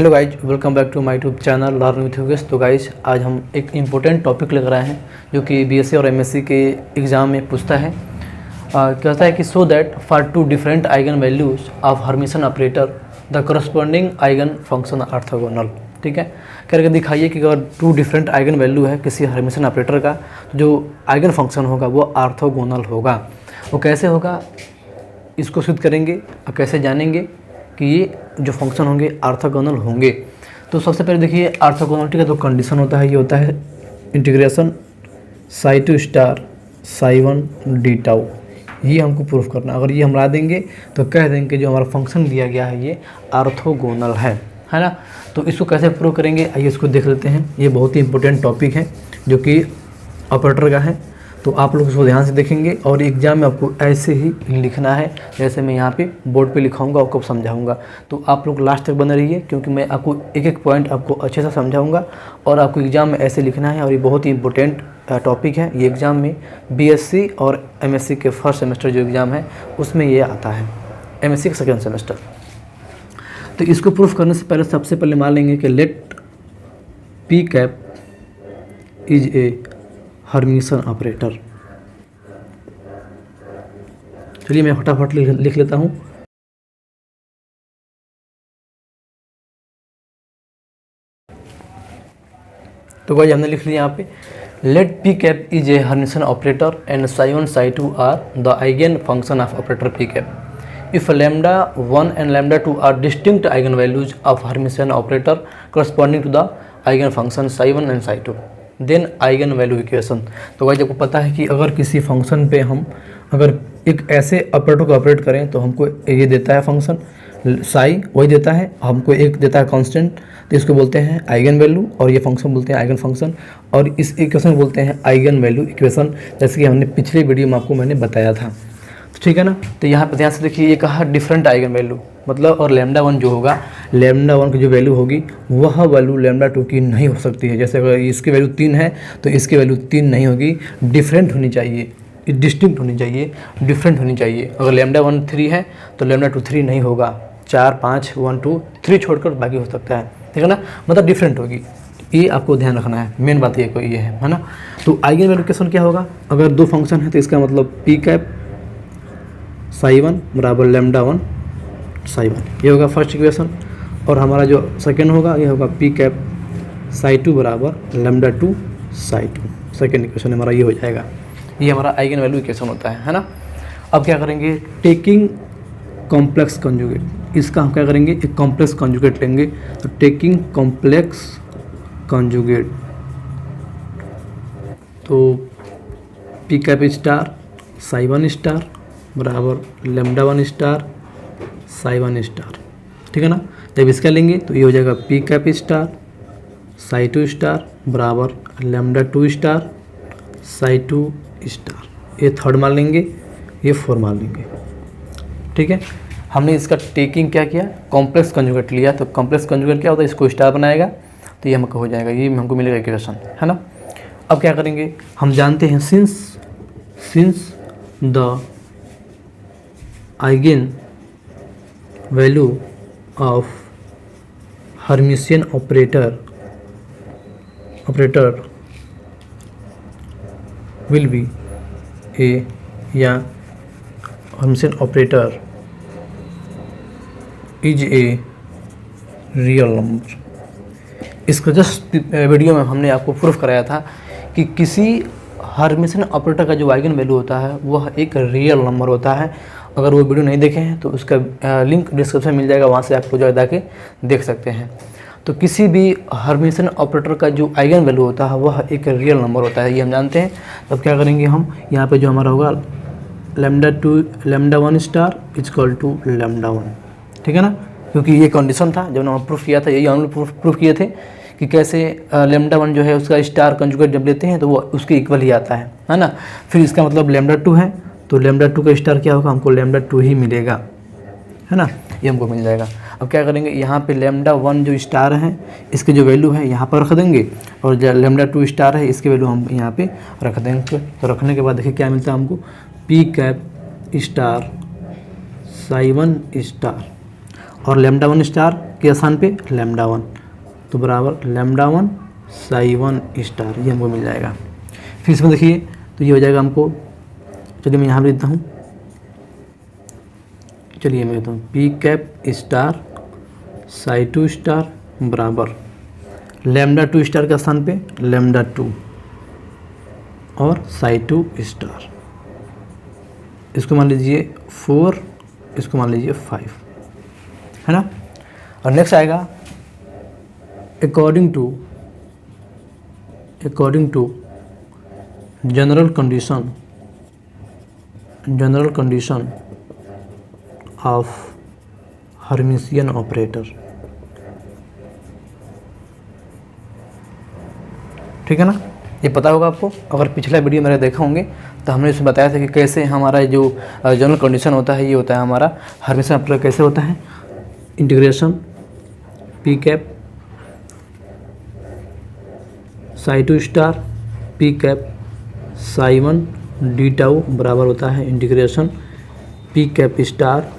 Hello guys, welcome back to my YouTube channel learn with Yogesh. तो guys आज हम एक इम्पोर्टेंट टॉपिक लेकर आए हैं जो कि बीएससी और एमएससी के एग्ज़ाम में पूछता है। कहता है कि so that for two different eigen values of Hermitian operator the corresponding eigen function orthogonal. ठीक है, करके दिखाइए कि अगर टू डिफरेंट आइगन वैल्यू है किसी हर्मिशन ऑपरेटर का, तो जो आइगन फंक्शन होगा वो ऑर्थोगोनल होगा। वो कैसे होगा इसको सिद्ध करेंगे और कैसे जानेंगे कि ये जो फंक्शन होंगे ऑर्थोगोनल होंगे। तो सबसे पहले देखिए ऑर्थोगोनलिटी का जो कंडीशन होता है ये होता है integration Sai two star psi one D tau. ये हमको प्रूफ करना, अगर ये हम ला देंगे तो कह देंगे जो हमारा फंक्शन दिया गया है ये ऑर्थोगोनल है ना। तो इसको कैसे प्रूव करेंगे आइए इसको देख लेते हैं। ये बहुत ही इंपॉर्टेंट टॉपिक है जो कि ऑपरेटर का है, तो आप लोग इसको ध्यान से देखेंगे और एग्जाम में आपको ऐसे ही लिखना है जैसे मैं यहाँ पे बोर्ड पे लिखाऊंगा और आपको समझाऊंगा। तो आप लोग लास्ट तक बने रहिए क्योंकि मैं आपको एक एक पॉइंट आपको अच्छे से समझाऊंगा और आपको एग्ज़ाम में ऐसे लिखना है। और ये बहुत ही इंपॉर्टेंट टॉपिक है, ये एग्ज़ाम में बीएससी और एमएससी के फर्स्ट सेमेस्टर जो एग्ज़ाम है उसमें ये आता है, एमएससी का सेकेंड सेमेस्टर। तो इसको प्रूफ करने से पहले सबसे पहले मान लेंगे कि let P cap is a Hermitian operator. चलिए मैं फटाफट लिख लेता हूँ। तो भाई हमने लिख लिया यहाँ पे let P cap is a Hermitian operator and psi one psi two are the eigen function of operator P cap if lambda one and lambda two are distinct eigen values of Hermitian operator corresponding to the eigen function psi one and psi two then eigen value equation. तो भाई आपको पता है कि अगर किसी function पे हम अगर एक ऐसे ऑपरेटर को ऑपरेट करें तो हमको ये देता है फंक्शन साई, वही देता है, हमको एक देता है कांस्टेंट, तो इसको बोलते हैं आइगन वैल्यू और ये फंक्शन बोलते हैं आइगन फंक्शन और इस इक्वेशन बोलते हैं आइगन वैल्यू इक्वेशन, जैसे कि हमने पिछले वीडियो में आपको मैंने बताया था। तो ठीक है ना। तो यहाँ पर ध्यान से देखिए ये कहा डिफरेंट आइगन वैल्यू मतलब, और लैम्डा वन जो होगा, लैम्डा वन की जो वैल्यू होगी वह वैल्यू लैम्डा टू की नहीं हो सकती है। जैसे अगर इसकी वैल्यू 3 है तो इसकी वैल्यू 3 नहीं होगी, डिफरेंट होनी चाहिए, डिस्टिंक्ट होनी चाहिए, डिफरेंट होनी चाहिए। अगर लैम्डा वन 3 है तो लैम्डा टू 3 नहीं होगा, 4 5 1 2 3 छोड़कर बाकी हो सकता है, ठीक है ना, मतलब डिफरेंट होगी। ये आपको ध्यान रखना है, मेन बात ये कोई ये है ना। तो आइगन वैल्यू इक्वेशन क्या होगा, अगर दो फंक्शन है तो इसका मतलब पी कैप साई वन बराबर लैम्डा वन साई वन, ये होगा फर्स्ट इक्वेशन। और हमारा जो सेकेंड होगा ये होगा पी कैप साई टू बराबर lambda to Sai to, second equation हमारा ये हो जाएगा। ये हमारा आइगन वैल्यू इक्वेशन होता है ना। अब क्या करेंगे, टेकिंग कॉम्प्लेक्स कॉन्जुगेट, इसका हम क्या करेंगे एक कॉम्प्लेक्स कॉन्जुगेट लेंगे। तो टेकिंग कॉम्प्लेक्स कॉन्जुगेट, तो P cap star psi one star बराबर lambda one star psi one star, ठीक है ना। जब इसका लेंगे तो ये हो जाएगा P cap star psi two star बराबर lambda two star psi two star, ये थर्ड मान लेंगे, ये 4 मान लेंगे, ठीक है। हमने इसका टेकिंग क्या किया, कॉम्प्लेक्स कंजुगेट लिया। तो कॉम्प्लेक्स कंजुगेट क्या होता है, इसको स्टार बनाएगा तो ये हमको हो जाएगा, ये हमको मिलेगा इक्वेशन, है ना। अब क्या करेंगे, हम जानते हैं since the eigen value of Hermitian operator will be a, या Hermitian operator is a real number. इसका जस्ट वीडियो में हमने आपको प्रूफ कराया था कि किसी हर्मिशियन ऑपरेटर का जो आइगन वैल्यू होता है वह एक रियल नंबर होता है। अगर वो वीडियो नहीं देखे हैं तो उसका लिंक डिस्क्रिप्शन मिल जाएगा, वहाँ से आप लोग जाके देख सकते हैं। तो किसी भी हर्मिशियन ऑपरेटर का जो आइगन वैल्यू होता है वह एक रियल नंबर होता है, ये हम जानते हैं। तब क्या करेंगे हम, यहाँ पे जो हमारा होगा lambda one star equal to lambda one, ठीक है ना, क्योंकि ये कंडीशन था जब हमने प्रूफ किया था, यही हम लोग प्रूफ किए थे कि कैसे लैम्डा वन जो है उसका स्टार कंजुगेट जब लेते हैं तो वो उसके इक्वल ही आता है ना। फिर इसका मतलब लैम्डा टू है तो लैम्डा टू का स्टार क्या होगा, हमको लैम्डा टू ही मिलेगा, है ना, ये हमको मिल जाएगा। अब क्या करेंगे, यहाँ पे लैम्डा वन जो स्टार है इसकी जो वैल्यू है यहाँ पर रख देंगे और जो लैम्डा टू स्टार है इसकी वैल्यू हम यहाँ पे रख देंगे। तो रखने के बाद देखिए क्या मिलता है हमको, P cap star psi one star और लैम्डा वन स्टार के स्थान पे लैम्डा 1, तो बराबर लैम्डा 1 साई 1 स्टार, ये हमको मिल जाएगा। फिर इसमें देखिए तो ये हो जाएगा हमको, चलिए मैं यहाँ पर देता हूँ, चलिए मैं देता हूँ P cap star Sai 2 star बराबर लैम्डा 2 स्टार के स्थान पे लैम्डा 2 और साई 2 स्टार, इसको मान लीजिए 4, इसको मान लीजिए 5, है ना। और नेक्स्ट आएगा according to general condition of Hermitian operator, ठीक है ना। ये पता होगा आपको, अगर पिछला वीडियो मेरे देखा होंगे तो हमने इसमें बताया था कि कैसे हमारा जो जनरल कंडीशन होता है, ये होता है हमारा हर्मिशियन ऑपरेटर कैसे होता है, integration P cap Sai 2 star P cap Sai 1 D tau बराबर होता है integration P cap star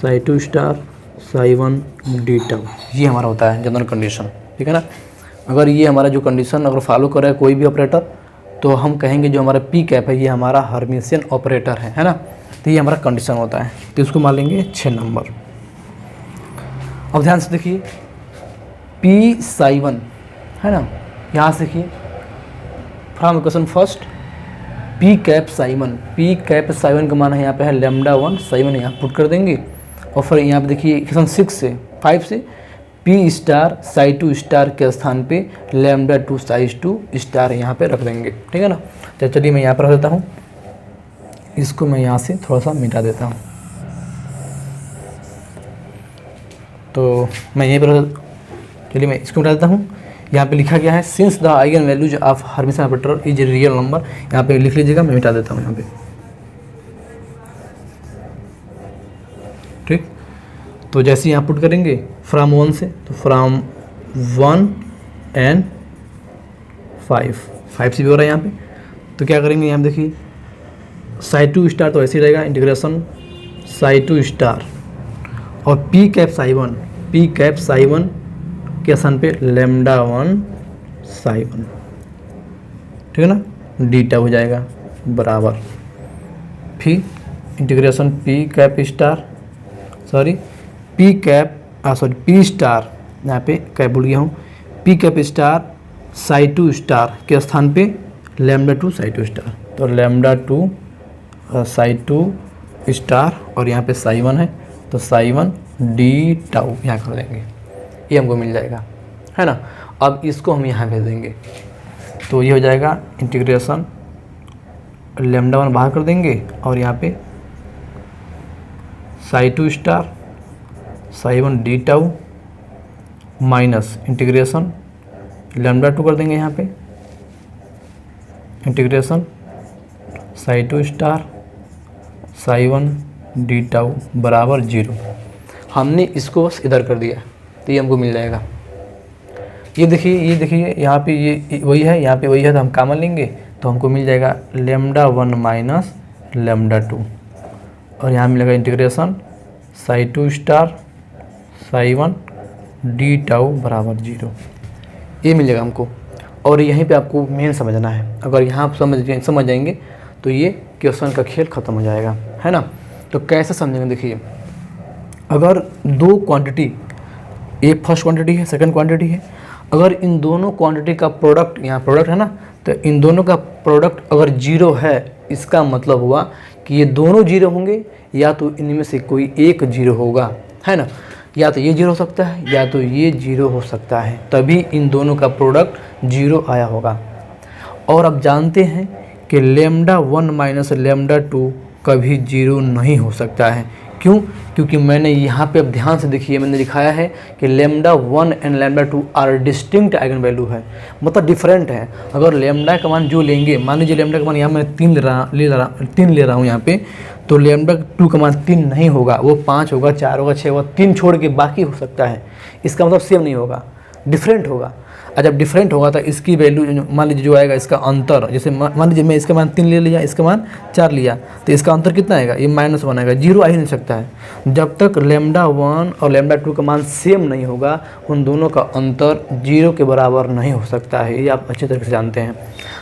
Sai 2 star Sai 1 D tau, ये हमारा होता है जनरल कंडीशन, ठीक है ना। अगर ये हमारा जो कंडीशन अगर फॉलो कर रहा है कोई भी ऑपरेटर, तो हम कहेंगे जो हमारा पी कैप है ये हमारा हर्मिशियन ऑपरेटर है ना। तो ये हमारा कंडीशन होता है, तो इसको मान लेंगे 6 नंबर। अब ध्यान से देखिए पी साई 1 है ना, यहाँ से देखिए from equation first P cap Sai 1 का मान है यहाँ पे है लैम्डा 1 साई 1 यहाँ पुट कर देंगे, और फिर यहाँ पे देखिए इक्वेशन 5 से पी स्टार साई 2 स्टार के स्थान पे लैम्डा 2 साई 2 स्टार यहाँ पे रख देंगे, ठीक है ना। तो चलिए मैं यहाँ पर रख देता हूँ, इसको मैं यहाँ से थोड़ा सा मिटा देता हूँ, तो मैं यहीं पर चलिए मैं इसको मिटा देता हूँ। यहाँ पे लिखा गया है since the eigen values of Hermitian operator is real number, यहाँ पे लिख लीजिएगा, मैं मिटा देता हूँ यहाँ पे, ठीक। तो जैसे यहाँ पुट करेंगे फ्रॉम 1 से, तो फ्रॉम 1 एंड 5 से भी हो रहा है यहाँ पे, तो क्या करेंगे यहाँ पे देखिए साई 2 स्टार तो ऐसे ही रहेगा इंटीग्रेशन साई 2 स्टार और पी कैप साई 1 के स्थान पे लैम्डा 1 साई 1, ठीक है ना, डी टाउ हो जाएगा बराबर फिर इंटीग्रेशन पी स्टार, यहाँ पे कैप भूल गया हूँ, P cap star Sai 2 star के स्थान पे लैम्डा 2 साई 2 स्टार, तो लैम्डा 2 साई 2 स्टार और यहाँ पे साई 1 है, तो साई 1 डी टाउ यहाँ कर देंगे, ये हमको मिल जाएगा, है ना। अब इसको हम यहाँ भेज देंगे, तो ये हो जाएगा इंटीग्रेशन लैम्डा 1 बाहर कर देंगे और यहाँ पे Sai 2 star Sai 1 D tau minus integration lambda 2 कर देंगे यहाँ पे integration Sai 2 star Sai 1 D tau बराबर 0। हमने इसको बस इधर कर दिया तो ये हमको मिल जाएगा। ये देखिए यहाँ पे ये वही है, यहाँ पे वही है, तो हम कॉमन लेंगे तो हमको मिल जाएगा लैम्डा 1 माइनस लैम्डा 2 और यहाँ मिलेगा integration Sai 2 star Sai 1 D tau बराबर 0, ये मिल जाएगा हमको। और यहीं पे आपको मेन समझना है, अगर यहाँ आप समझ जाएंगे तो ये क्वेश्चन का खेल ख़त्म हो जाएगा, है ना। तो कैसे समझेंगे, देखिए अगर दो क्वांटिटी, एक फर्स्ट क्वांटिटी है सेकंड क्वांटिटी है, अगर इन दोनों क्वांटिटी का प्रोडक्ट, यहाँ प्रोडक्ट है ना, तो इन दोनों का प्रोडक्ट अगर 0 है, इसका मतलब हुआ कि ये दोनों 0 होंगे या तो इनमें से कोई एक 0 होगा, है ना। या तो ये 0 हो सकता है या तो ये 0 हो सकता है, तभी इन दोनों का प्रोडक्ट 0 आया होगा। और अब जानते हैं कि लैम्डा 1 माइनस लैम्डा 2 कभी 0 नहीं हो सकता है। क्यों? क्योंकि मैंने यहाँ पे अब ध्यान से देखिए, मैंने दिखाया है कि lambda 1 and lambda 2 are distinct eigen value है, मतलब डिफरेंट है। अगर लैम्डा का मान जो लेंगे, मान लीजिए लैम्डा का मान यहाँ मैं 3 ले रहा हूँ यहाँ पे, तो लैम्डा 2 का मान 3 नहीं होगा, वो 5 होगा, 4 होगा, 6 होगा, 3 छोड़ के बाकी हो सकता है। इसका मतलब सेम नहीं होगा, डिफरेंट होगा। और जब डिफरेंट होगा तो इसकी वैल्यू मान लीजिए जो आएगा इसका अंतर, जैसे मान लीजिए मैं इसका मान 3 ले लिया, इसका मान 4 लिया, तो इसका अंतर कितना आएगा, ये -1 आएगा, 0 आ ही नहीं सकता है। जब तक λ1 और λ2 का मान सेम नहीं होगा उन दोनों का अंतर 0 के बराबर नहीं हो सकता है, ये आप अच्छी तरीके से जानते हैं।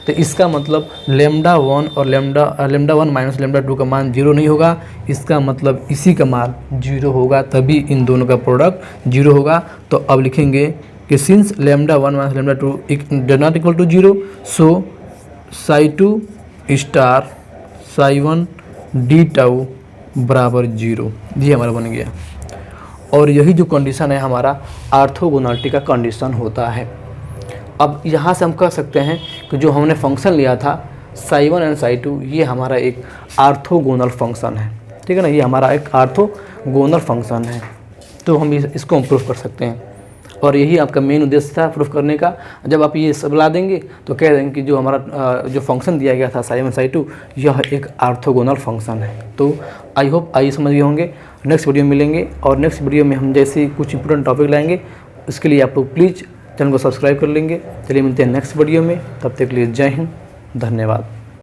तो इसका मतलब λ1 और λ1 माइनस λ2 का मान 0 नहीं होगा, इसका मतलब इसी का मान 0 होगा, तभी इन दोनों का प्रोडक्ट 0 होगा। तो अब लिखेंगे कि since λ1 minus λ2 does not equal to 0, so psi2 star psi1 d tau बराबर 0, ये हमारा बन गया। और यही जो कंडीशन है हमारा ऑर्थोगोनलिटी का कंडीशन होता है। अब यहाँ से हम कह सकते हैं कि जो हमने फंक्शन लिया था psi1 एंड psi2, ये हमारा एक ऑर्थोगोनल फंक्शन है, ठीक है ना, ये हमारा एक ऑर्थोगोनल फंक्शन है। तो हम इसको हम प्रूफ कर सकते हैं, और यही आपका मेन उद्देश्य था प्रूफ करने का। जब आप ये सब ला देंगे तो कह देंगे कि जो हमारा जो फंक्शन दिया गया था psi1 psi2, यह एक ऑर्थोगोनल फंक्शन है। तो आई होप आइए समझ गए होंगे। नेक्स्ट वीडियो में मिलेंगे, और नेक्स्ट वीडियो में हम जैसे कुछ इंपॉर्टेंट टॉपिक लाएंगे, उसके लिए आप लोग प्लीज़ चैनल को सब्सक्राइब कर लेंगे। चलिए मिलते हैं नेक्स्ट वीडियो में, तब तक के लिए जय हिंद, धन्यवाद।